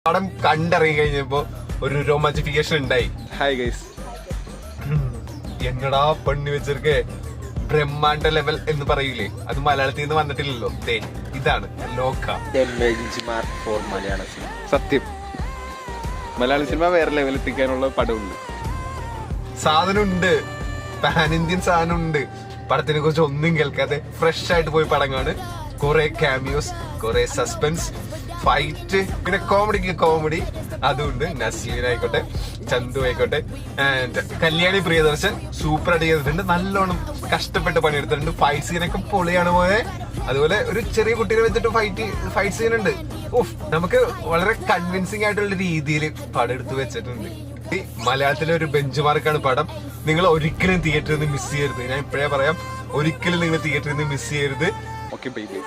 പടം കണ്ടിറങ്ങി കഴിഞ്ഞപ്പോ ഒരു റൊമാൻറ്റിഫിക്കേഷൻ ഉണ്ടായി. ഹായ് ഗൈസ്, എന്നടാ പെണ്ണി വെച്ചിരിക്കെ ബ്രഹ്മാണ്ഡ ലെവൽ എന്ന് പറയൂലേ, അത് മലയാളത്തിൽ നിന്ന് വന്നിട്ടില്ലല്ലോ. ഇതാണ് ലോക മലയാള സിനിമ. സത്യം, മലയാള സിനിമ വേറെ ലെവലിൽ എത്തിക്കാനുള്ള പടമുണ്ട്, സാധനം ഉണ്ട്, പാൻ ഇന്ത്യൻ സാധനം ഉണ്ട്. പടത്തിനെ കുറിച്ച് ഒന്നും കേൾക്കാതെ ഫ്രഷ് ആയിട്ട് പോയി പടം കാണും. കുറെ ക്യാമിയോസ്, കുറെ സസ്പെൻസ്, ഫൈറ്റ്, പിന്നെ കോമഡിക്ക് കോമഡി അതുകൊണ്ട്. നസ്ലീൻ ആയിക്കോട്ടെ, ചന്തു ആയിക്കോട്ടെ, ആൻഡ് കല്യാണി പ്രിയദർശൻ സൂപ്പർ ആയിട്ട് ചെയ്തിട്ടുണ്ട്. നല്ലോണം കഷ്ടപ്പെട്ട് പണിയെടുത്തിട്ടുണ്ട്. ഫൈറ്റ് സീനൊക്കെ പൊളിയാണ് പോയെ. അതുപോലെ ഒരു ചെറിയ കുട്ടീനെ വെച്ചിട്ട് ഫൈറ്റ് സീൻ ഉണ്ട്. നമുക്ക് വളരെ കൺവിൻസിംഗ് ആയിട്ടുള്ള രീതിയിൽ പടം എടുത്ത് വെച്ചിട്ടുണ്ട്. മലയാളത്തിലെ ഒരു ബെഞ്ച് മാർക്കാണ് പടം. നിങ്ങൾ ഒരിക്കലും തിയേറ്ററിൽ നിന്ന് മിസ് ചെയ്യരുത്. ഞാൻ ഇപ്പോഴേ പറയാം, ഒരിക്കലും നിങ്ങൾ തിയേറ്ററിൽ നിന്ന് മിസ് ചെയ്യരുത്. Okay, bye bye.